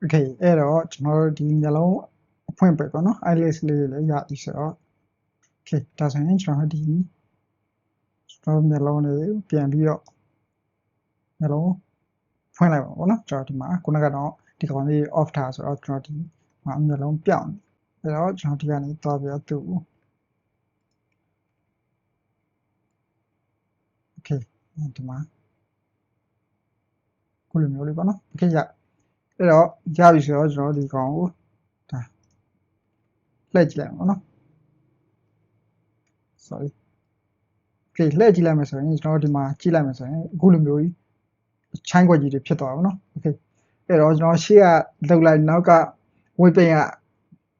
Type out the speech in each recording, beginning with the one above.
Okay အဲ့တော့ကျွန်တော်တို့ဒီမျက်လုံးအဖွင့်ပဲပေါ့နော် eyelid လေးတွေလည်းရပြီဆိုတော့ okay ဒါဆိုရင်ကျွန်တော်ဒီကျွန်တော်မျက်လုံးလေးပြန်ပြီးတော့မျက်လုံးဖွင့်လိုက်ပါပေါ့နော်ကျွန်တော်ဒီမှာခုနကတော့ဒီကောင်လေး off ထားဆိုတော့ကျွန်တော်ဒီမှာမျက်လုံးပြောင်းအဲ့တော့ကျွန်တော်ဒီကနေသွားပြီးတော့သူ့ okay ဒီမှာခုလိုမျိုးလေးပေါ့နော် okay ရအဲ့တော့ရပြီဆိုတော့ကျွန်တော်ဒီကောင်ကိုဒါလှည့်ကြည့်လိုက်ပါပေါ့နော် sorry okay လှည့်ကြည့်လိုက်မယ်ဆိုရင်ကျွန်တော်ဒီမှာကြည့်လိုက်မယ်ဆိုရင်အခုလိုမျိုးကြီးချိုင်းခွက်ကြီးတွေဖြစ်သွားပါတော့ okay အဲ့တော့ကျွန်တော်ရှေ့ကလှုပ်လိုက်နောက်ကဝိတ်ပိန်က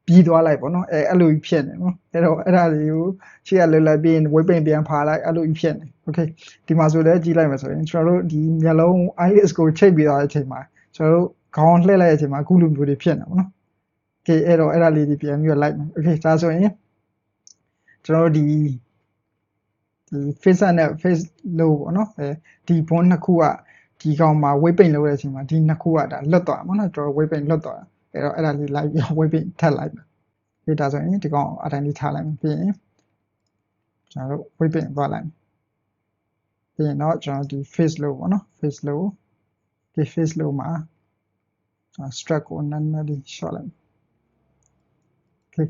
ပြီးသွားလိုက်ပေါ့နော်အဲ့လိုကြီးဖြစ်နေနော်အဲ့တော့အဲ့ဒါတွေကိုရှေ့ကလှုပ်လိုက်ပြီးရင်ဝိတ်ပိန်ပြန်ဖာလိုက်အဲ့လိုကြီးဖြစ်နေ okay ဒီမှာဆိုလည်းကြည့်လိုက်မယ်ဆိုရင်ကျွန်တော်တို့ဒီမျက်လုံး eyelids ကိုချိတ်ပြီးသွားတဲ့အချိန်မှာကျွန်တော်တို့ခေါင်းလှည့်လိုက်တဲ့အချိန်မှာအခုလိုမျိုးတွေဖြစ်နေပါတော့ okay အဲ့တော့အဲ့ဒါလေးတွေပြန်ပြီးတော့လိုက်မယ် okay ဒါဆိုရင်ကျွန်တော်တို့ဒီ face နဲ့ face လို့ပေါ့နော်ဒီ bond နှစ်ခုကဒီကောင်မှာ weight pain လုပ်တဲ့အချိန်မှာဒီနှစ်ခုကဒါလွတ်သွားမှာနော်ကျွန်တော် weight pain လွတ်သွားတာအဲ့တော့အဲ့ဒါလေးလိုက်ပြီး weight pain ထပ်လိုက်မယ်ဒီဒါဆိုရင်ဒီကောင်အတိုင်းလေးထားလိုက်မယ်ပြီးရင်ကျွန်တော်တို့ weight pain သွားလိုက်မယ်ပြီးရင်တော့ကျွန်တော်ဒီ face လို့ပေါ့နော် face လို့ဒီ face လို့မှာကျွန်တော် strap ကိုနည်းနည်းလေး short လိုက်မယ် okay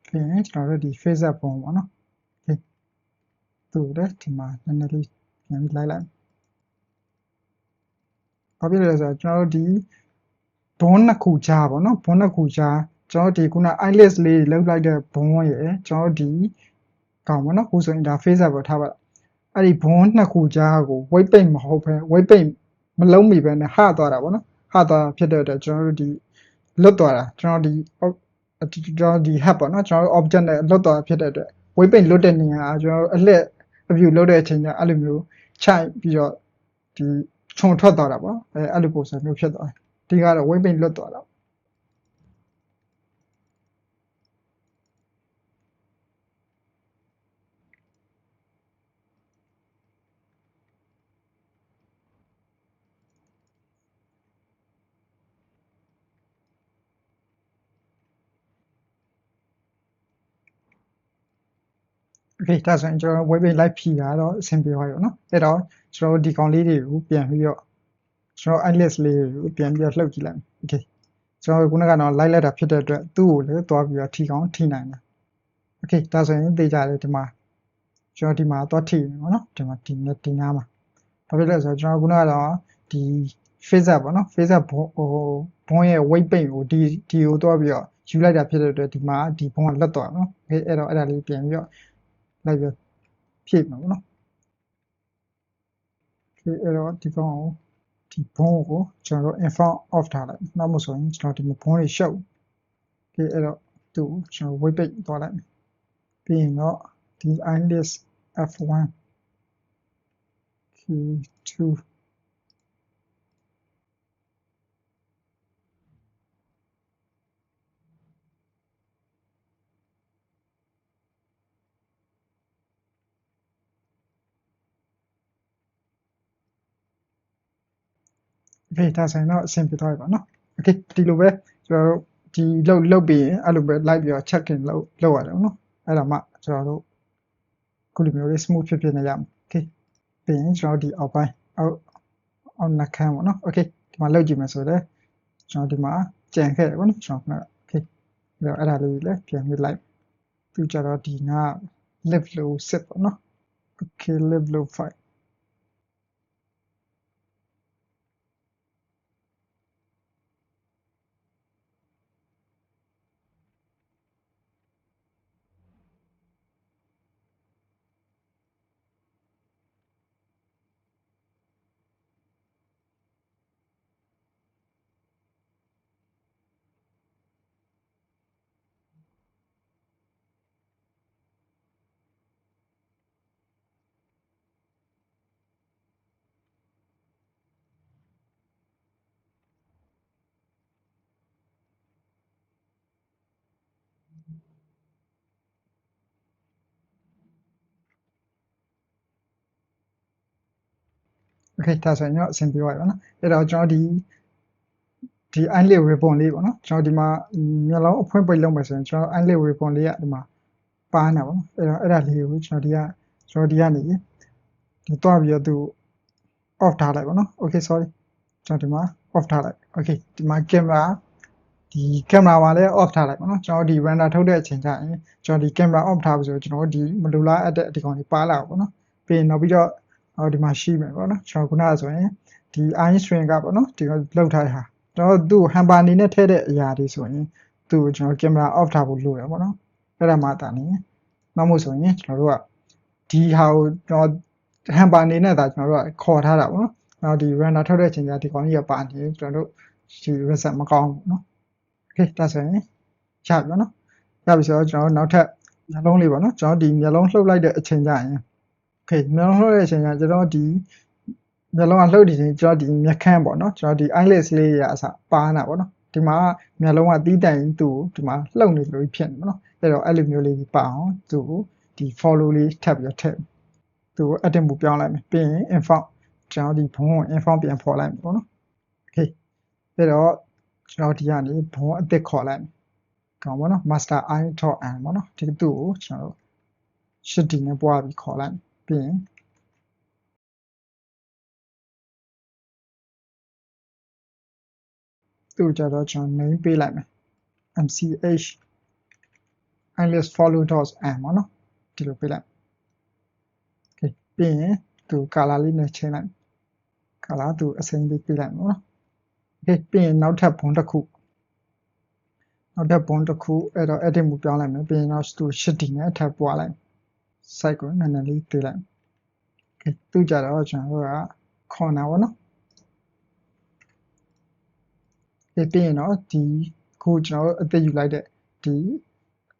ပြီးရင်ကျွန်တော်တို့ဒီ face up ပုံပေါ့နော် okay သူ့လည်းဒီမှာနည်းနည်းလေးပြန်ပြီးလိုက်လိုက်ဘာဖြစ်လဲဆိုတော့ကျွန်တော်တို့ဒီ bond နှစ်ခုကြားပေါ့နော် bond နှစ်ခုကြားကျွန်တော်ဒီခုန eyelids လေးလောက်လိုက်တဲ့ bond ရယ်ကျွန်တော်ဒီကောင်ပေါ့နော်ခုဆိုရင်ဒါ face up ပေါ်ထားပါအဲ့ဒီ bond နှစ်ခုကြားကို weight pain မဟုတ်ဘဲ weight pain မလုံးမိဘဲနဲ့ဟသွားတာပေါ့နော်ဟသွားဖြစ်တဲ့အတွက်ကျွန်တော်တို့ဒီလွတ်သွားတာကျွန်တော်ဒီ head ပေါ့နော်ကျွန်တော်တို့ object နဲ့လွတ်သွားဖြစ်တဲ့အတွက် weight pain လွတ်တဲ့နေရာကျွန်တော်တို့အလှည့်အပြုလုပ်တဲ့အချိန်ကျအဲ့လိုမျိုးချိုက်ပြီးတော့ဒီခြုံထွက်သွားတာပေါ့အဲ့လိုပုံစံမျိုးဖြစ်သွားတယ်ဒီကတော့ weight pain လွတ်သွားတာโอเคဒါဆိုရင်ကျွန်တော် weight pain လိုက်ဖြီတာတော့အဆင်ပြေသွားပြီပေါ့နော်အဲ့တော့ကျွန်တော်ဒီကောင်လေးတွေကိုပြန်ပြီးတော့ကျွန်တော် eyelids လေးတွေကိုပြန်ပြီးတော့လှုပ်ကြည့်လိုက်မယ်โอเคကျွန်တော်ခုနကတော့လိုက်လိုက်တာဖြစ်တဲ့အတွက်သူ့ကိုလည်းသွားပြီးတော့ထိကောင်းထိနိုင်တယ်โอเคဒါဆိုရင်သိကြတယ်ဒီမှာကျွန်တော်ဒီမှာသွားထိနေပေါ့နော်ဒီမှာဒီနားမှာဘာဖြစ်လဲဆိုတော့ကျွန်တော်ခုနကတော့ဒီ face up ပေါ့နော် face up ဘုံရဲ့ weight pain ကိုဒီကိုသွားပြီးတော့ယူလိုက်တာဖြစ်တဲ့အတွက်ဒီမှာဒီဘုံကလွတ်သွားနော်အဲ့တော့အဲ့ဒါလေးပြန်ပြီးတော့လိုက်ပြီးဖြည့်မှာပေါ့နော်အဲ့တော့ဒီကောင်ကိုဒီဘုံကိုကျွန်တော်တို့ inform off ထားလိုက်နောက်မှဆိုရင်ကျွန်တော်ဒီဘုံတွေရှုပ်အဲ့တော့သူ့ကိုကျွန်တော် weight pain သွားလိုက်ပြီးရင်တော့ဒီ eyelids f1 Q2 โอเคဒါဆိုရင်တော့အဆင်ပြေသွားပြီပါเนาะโอเคဒီလိုပဲကျွန်တော်တို့ဒီလုတ်ပြီးရင်အဲ့လိုပဲလိုက်ပြီးတော့ check in လုပ်ရတယ်เนาะအဲ့ဒါမှကျွန်တော်တို့ခုလိုမျိုးလေး smooth ဖြစ်နေရမှာโอเคပြီးရင်ကျွန်တော်ဒီအောက်ပိုင်းအောက်နှာခမ်းပေါ့เนาะโอเคဒီမှာလုတ်ကြည့်မယ်ဆိုတော့ကျွန်တော်ဒီမှာကြံခဲ့တယ်ပေါ့เนาะကျွန်တော်ကโอเคအဲ့ဒါလေးလည်းပြန်ပြီးလိုက်သူကြတော့ဒီက live low စစ်ပေါ့เนาะโอเค live low 5 okay ဒါဆိုရင်တော့အဆင်ပြေသွားပြီပေါ့နော်အဲ့တော့ကျွန်တော်ဒီ eyelid ribbon လေးပေါ့နော်ကျွန်တော်ဒီမှာမျက်လုံးအဖွင့်ပိတ်လုပ်မယ်ဆိုရင်ကျွန်တော် eyelid ribbon လေးကဒီမှာပါနေတာပေါ့နော်အဲ့ဒါလေးကိုကျွန်တော်ဒီကနေဒီတွားပြီးတော့သူ off ထားလိုက်ပေါ့နော် okay sorry ကျွန်တော်ဒီမှာ off ထားလိုက် okay ဒီမှာ camera မှာလည်း off ထားလိုက်ပေါ့နော်ကျွန်တော်ဒီ render ထုတ်တဲ့အချိန်ကျရင်ကျွန်တော်ဒီ camera off ထားပြီးဆိုကျွန်တော်ဒီမလိုလားအပ်တဲ့ဒီကောင်တွေပါလာပေါ့နော်ပြီးရင်နောက်ပြီးတော့ဒီမှာရှိမယ်ပေါ့နော်ကျွန်တော်ခုနကဆိုရင်ဒီ eye string ကပေါ့နော်ဒီလောက်ထားတဲ့ဟာကျွန်တော်သူ့ hamper အနေနဲ့ထည့်တဲ့အရာတွေဆိုရင်သူ့ကိုကျွန်တော် camera off ထားဖို့လိုတယ်ပေါ့နော်အဲ့ဒါမှတာနေနောက်မို့ဆိုရင်ကျွန်တော်တို့ကဒီဟာကိုကျွန်တော် hamper အနေနဲ့ဒါကျွန်တော်တို့ကခေါ်ထားတာပေါ့နော်နောက်ဒီ render ထုတ်တဲ့အချိန်ကျဒီကောင်ကြီးကပါနေကျွန်တော်တို့ဒီ reset မကောင်းဘူးနော် okay ဒါဆိုရင်ရပြီပေါ့နော်ရပြီဆိုတော့ကျွန်တော်နောက်ထပ်မျက်လုံးလေးပေါ့နော်ကျွန်တော်ဒီမျက်လုံးလှုပ်လိုက်တဲ့အချိန်ကျရင် okay မျက်လုံးလှုပ်တဲ့အချိန်ကျကျွန်တော်ဒီမျက်လုံးကလှုပ်နေချိန်ကျွန်တော်ဒီမျက်ခမ်းပေါ့နော်ကျွန်တော်ဒီ eyelids လေးရအစပါနေတာပေါ့နော်ဒီမှာမျက်လုံးကတီးတိုင်သူ့ဒီမှာလှုပ်နေလို့ဖြစ်နေပေါ့နော်အဲ့တော့အဲ့လိုမျိုးလေးပါအောင်သူ့ကိုဒီ follow လေးထပ်ပြီးတော့ထည့်သူ့ကို edit မှုပြောင်းလိုက်မယ်ပြီးရင် inform ကျွန်တော်ဒီဘုံကို inform ပြန်ဖော်လိုက်မယ်ပေါ့နော် okay အဲ့တော့ကျွန်တော်ဒီကနေဘုံအသစ်ခေါ်လိုက်မယ်ကောင်းပါနော် master eye dot and ပေါ့နော်ဒီသူ့ကိုကျွန်တော်ရှစ်ဒီနဲ့ပွားပြီးခေါ်လိုက်ပြီးရင်သူ့ကြတော့ကျွန်တော် name ပေးလိုက်မယ် mch eyelid follow dot and ပေါ့နော်ဒီလိုပေးလိုက် okay ပြီးရင်သူ color လေးနဲ့ချိန်လိုက် color သူအစိမ်းလေးပေးလိုက်ပေါ့နော် okay ပြီးရင်နောက်ထပ်ဘုံတစ်ခုအဲ့တော့ edit မှုပြောင်းလိုက်မယ်ပြီးရင်တော့သူရှစ်ဒီနဲ့ထပ်ပွားလိုက် site ကိုနည်းနည်းလေးပေးလိုက် okay သူ့ကြတော့ကျွန်တော်တို့က corner ပေါ့နော်ပြီးရင်တော့ဒီခုကျွန်တော်တို့အသက်ယူလိုက်တဲ့ဒီ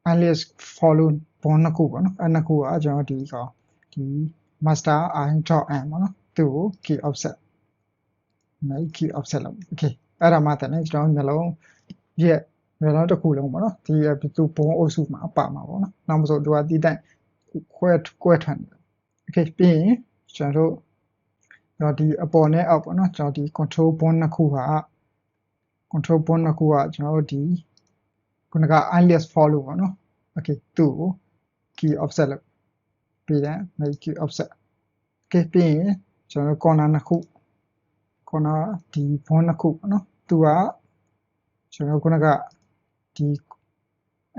eyelid follow ဘုံနှစ်ခုပေါ့နော်အဲ့နှစ်ခုကကျွန်တော်ဒီmaster eye dot and ပေါ့နော်သူ့ကို key offset လုပ် okay အဲ့ဒါမှတည်းနဲ့ကျွန်တော်မျက်လုံးတစ်ခုလုံးပေါ့နော်ဒီသူဘုံအုပ်စုမှာပါမှာပေါ့နော်နောက်မဆိုသူကတီးတိုင်ခွဲထွက်နေ okay ပြီးရင်ကျွန်တော်တို့ဒီအပေါ်နဲ့အောက်ပေါ့နော်ကျွန်တော်ဒီ control ဘုံနှစ်ခုကကျွန်တော်တို့ဒီခုနက eyelid follow ပေါ့နော် okay သူ့ကို key offset လုပ်ပြီးရင် make key offset okay ပြီးရင်ကျွန်တော် corner နှစ်ခု corner ဒီဘုံနှစ်ခုပေါ့နော်သူကကျွန်တော်ခုနကဒီ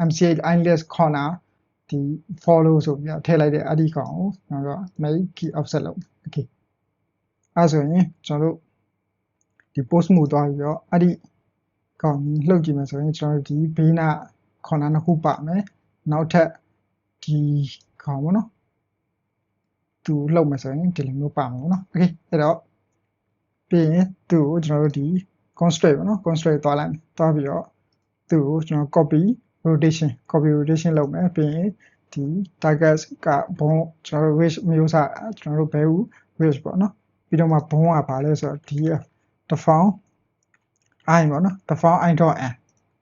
mch eyelid corner ဒီ follow ဆိုပြီးထည့်လိုက်တဲ့အဲ့ဒီကောင်ကိုကျွန်တော်တို့ make key offset လုပ် okay အဲ့ဆိုရင်ကျွန်တော်တို့ဒီ post မှုသွားပြီးတော့အဲ့ဒီကောင်လှုပ်ကြည့်မယ်ဆိုရင်ကျွန်တော်တို့ဒီဘေးနာ corner နှစ်ခုပါမယ်နောက်ထပ်ဒီကောင်ပေါ့နော်သူလှုပ်မယ်ဆိုရင်ဒီလိုမျိုးပါမှာပေါ့နော် okay အဲ့တော့ပြီးရင်သူ့ကိုကျွန်တော်တို့ဒီ constraint ပေါ့နော် constraint သွားလိုက်သွားပြီးတော့သူ့ကိုကျွန်တော် copy rotation လုပ်မယ်ပြီးရင်ဒီ target ကဘုံကျွန်တော်တို့ wish မျိုးစားကျွန်တော်တို့ဘယ်ဦး wish ပေါ့နော်ပြီးတော့မှဘုံကပါလဲဆိုတော့ဒီ default eye ပေါ့နော် default eye dot and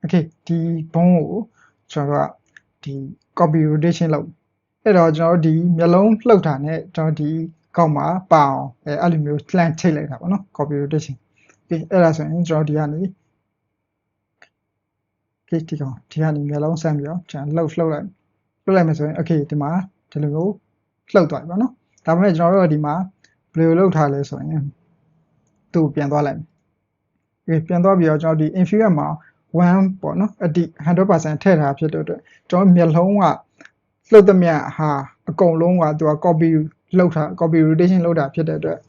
okay ဒီဘုံကိုကျွန်တော်တို့ကဒီ copy rotation လုပ်အဲ့တော့ကျွန်တော်တို့ဒီမျက်လုံးလှုပ်တာနဲ့ကျွန်တော်ဒီကောက်မှာပါအောင်အဲ့လိုမျိုး plan ချိတ်လိုက်တာပေါ့နော် copy rotation okay အဲ့ဒါဆိုရင်ကျွန်တော်ဒီကနေဒီကနေမျက်လုံးဆန့်ပြီးတော့ကျွန်တော်လှုပ်လိုက်မယ်ဆိုရင် okay ဒီမှာဒီလိုမျိုးလှုပ်သွားပြီပေါ့နော်ဒါပေမဲ့ကျွန်တော်တို့ဒီမှာဘယ်လိုလှုပ်ထားလဲဆိုရင်သူ့ပြန်သွားလိုက်မယ်ပြန်သွားပြီးတော့ကျွန်တော်ဒီ inferior မှာ1ပေါ့နော်အတိ 100% ထည့်ထားဖြစ်တဲ့အတွက်ကျွန်တော်မျက်လုံးကလှုပ်သမျှဟာအကုန်လုံးကသူက copy rotation လုပ်တာဖြစ်တဲ့အတွက်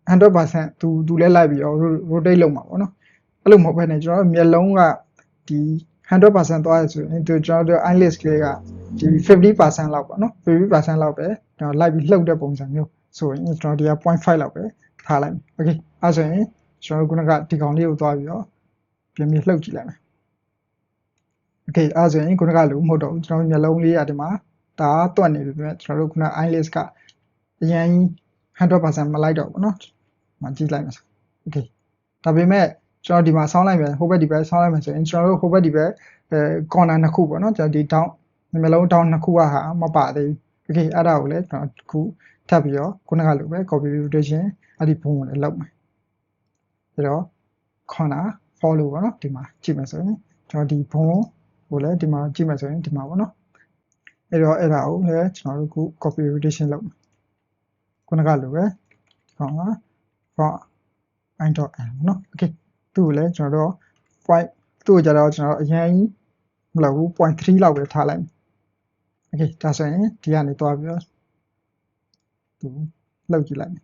100%သူလဲလိုက်ပြီးတော့ rotate လုပ်မှာပေါ့နော်အဲ့လိုမဟုတ်ဘဲနဲ့ကျွန်တော်မျက်လုံးကဒီ 100% သွားရဆိုရင်ကျွန်တော်တို့ eyelid ကလေးကဒီ 50% လောက်ပေါ့နော် 50% လောက်ပဲကျွန်တော်လိုက်ပြီးလှုပ်တဲ့ပုံစံမျိုးဆိုရင်ကျွန်တော်ဒီက 0.5 လောက်ပဲထားလိုက်မယ် okay အဲ့ဆိုရင်ကျွန်တော်တို့ခုနကဒီကောင်လေးကိုသွားပြီးတော့ပြန်ပြီးလှုပ်ကြည့်လိုက်မယ် okay အဲ့ဆိုရင်ခုနကလိုမဟုတ်တော့ဘူးကျွန်တော်မျက်လုံးလေးကဒီမှာဒါတွက်နေပြီပဲကျွန်တော်တို့ခုန eyelid ကအရင် 100% မလိုက်တော့ဘူးเนาะမကြည့်လိုက်မယ် okay ဒါပေမဲ့ကျွန်တော်ဒီမှာဆောင်းလိုက်မယ်ဟိုဘက်ဒီဘက်ဆောင်းလိုက်မယ်ဆိုရင်ကျွန်တော်တို့ဟိုဘက်ဒီဘက်corner နှစ်ခုပေါ့เนาะကျွန်တော်ဒီ down မျက်လုံး down နှစ်ခုကမပါသေးဘူး okay အဲ့ဒါကိုလည်းကျွန်တော်ခုထပ်ပြီးတော့ခုနကလိုပဲ copy rotation အဲ့ဒီဘုံကိုလည်းလောက်မယ်အဲ့တော့ corner follow ပေါ့နော်ဒီမှာကြည့်မယ်ဆိုရင်ကျွန်တော်ဒီဘုံကိုလည်းဒီမှာကြည့်မယ်ဆိုရင်ဒီမှာပေါ့နော်အဲ့တော့အဲ့ဒါကိုလည်းကျွန်တော်တို့ခု copy rotation လုပ်မယ်ခုနကလိုပဲဒီကောင်က for i.n ပေါ့နော် okay သူ့ကိုလည်းကျွန်တော်တို့ point သူ့ကိုကြတော့ကျွန်တော်အရင်ကြီးမလုပ်ဘူး 0.3 လောက်ပဲထားလိုက်မယ် okay ဒါဆိုရင်ဒီကနေသွားပြီးတော့သူလောက်ကြည့်လိုက်မယ်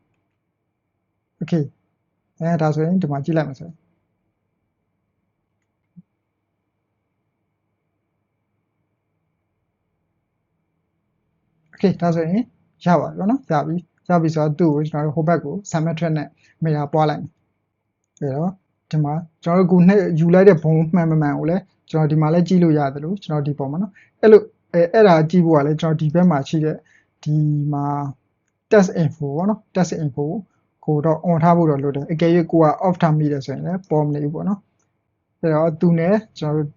okay ဒါဆိုရင်ဒီမှာကြည့်လိုက်မယ်ဆိုရင် okay ဒါဆိုရင်ရပါပြီเนาะရပြီဆိုတော့သူ့ကိုကျွန်တော်တို့ဟိုဘက်ကို symmetric နဲ့ mirror ပွားလိုက်မယ်အဲ့တော့ဒီမှာကျွန်တော်တို့ခုနှစ်ယူလိုက်တဲ့ဘုံမှန်မှန်ကိုလည်းကျွန်တော်ဒီမှာလည်းကြည့်လို့ရတယ်လို့ကျွန်တော်ဒီပုံမှာเนาะအဲ့လိုအဲ့ဒါကြည့်ဖို့ကလည်းကျွန်တော်ဒီဘက်မှာရှိတဲ့ဒီမှာ test info ပေါ့နော် test info ကိုတော့ on ထားဖို့တော့လိုတယ်အကယ်၍ကိုက off ထားမိတယ်ဆိုရင်လည်းပေါ်မနေဘူးပေါ့နော်အဲ့တော့သူနဲ့ကျွန်တော်တို့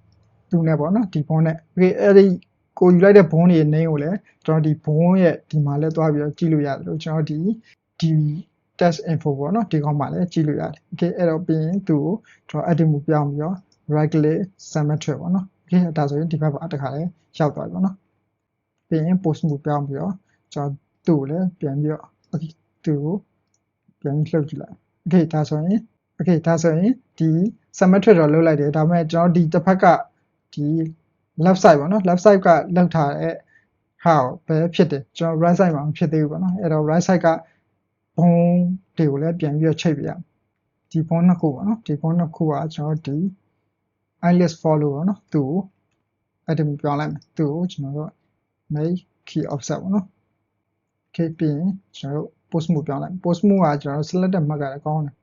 သူနဲ့ပေါ့နော်ဒီဘုံနဲ့အဲ့ဒီကိုယူလိုက်တဲ့ဘုံတွေနေကိုလည်းကျွန်တော်ဒီဘုံရဲ့ဒီမှာလည်းသွားပြီးတော့ကြည့်လို့ရတယ်လို့ကျွန်တော်ဒီ test info ပေါ့နော်ဒီကောင်မှလည်းကြည့်လို့ရတယ် okay အဲ့တော့ပြီးရင်သူ့ကိုကျွန်တော် edit မှုပြောင်းပြီးတော့ right click symmetric ပေါ့နော် okay ဒါဆိုရင်ဒီဘက်မှာတခါလည်းရောက်သွားပြီပေါ့နော်ပြီးရင် post မှုပြောင်းပြီးတော့ကျွန်တော်သူ့ကိုလည်းပြန်ပြီးတော့ okay သူ့ကိုပြန်ပြီးလှုပ်ကြည့်လိုက် okay ဒါဆိုရင်ဒီ symmetric တော့လုပ်လိုက်တယ်ဒါပေမဲ့ကျွန်တော်ဒီတစ်ဖက်ကဒီ left side ပေါ့နော် left side ကလောက်ထားတဲ့ဟာပဲဖြစ်တယ်ကျွန်တော် right side မှာမဖြစ်သေးဘူးပေါ့နော်အဲ့တော့ right side ကဘုံတွေကိုလည်းပြန်ပြီးတော့ချိတ်ပြရဒီဘုံနှစ်ခုပေါ့နော်ဒီဘုံနှစ်ခုကကျွန်တော်ဒီ eyeless follow ပေါ့နော်သူ့ကို edit ပြောင်းလိုက်မယ်သူ့ကိုကျွန်တော်တို့ make key offset ပေါ့နော် okay ပြီးရင်ကျွန်တော်တို့ post move ပြောင်းလိုက် post move ကကျွန်တော်တို့ selected မှတ်ရတယ်ကောင်းတယ်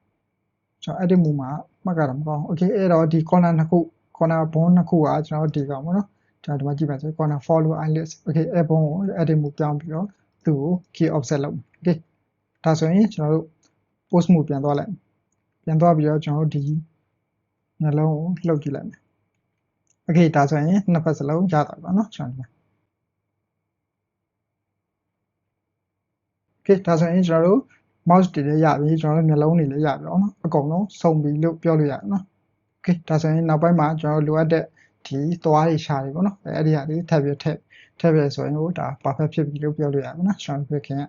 ကျွန်တော် edit move မှာမှတ်ရတယ်မကောင်း okay အဲ့တော့ဒီ corner နှစ်ခု corner ဘုံနှစ်ခုကကျွန်တော်တို့ဒီကောင်ပေါ့နော်ကျွန်တော်ဒီမှာကြည့်ပါစို့ corner follow eyeless okay အဲ့ဘုံကို edit move ပြောင်းပြီးတော့သူ့ကို key offset လုပ်မယ် okay ဒါဆိုရင်ကျွန်တော်တို့ post move ပြန်သွားလိုက်ပြန်သွားပြီးတော့ကျွန်တော်တို့ဒီနှလုံးကိုလှုပ်ကြည့်လိုက်မယ် okay ဒါဆိုရင်နှစ်ဖက်စလုံးရတာပါเนาะကျွန်တော် okay ဒါဆိုရင်ကျွန်တော်တို့ mouse တွေလည်းရပြီကျွန်တော်တို့မျက်လုံးတွေလည်းရပြီเนาะအကုန်လုံးစုံပြီလို့ပြောလို့ရတယ်เนาะ okay ဒါဆိုရင်နောက်ပိုင်းမှာကျွန်တော်တို့လိုအပ်တဲ့ဒီသွားတွေရှာတွေပေါ့เนาะအဲ့ဒီဟာတွေထပ်ပြီးထည့်ပြဆိုရင်ဟိုဒါ perfect ဖြစ်ပြီလို့ပြောလို့ရတယ်เนาะကျွန်တော်ပြခင်က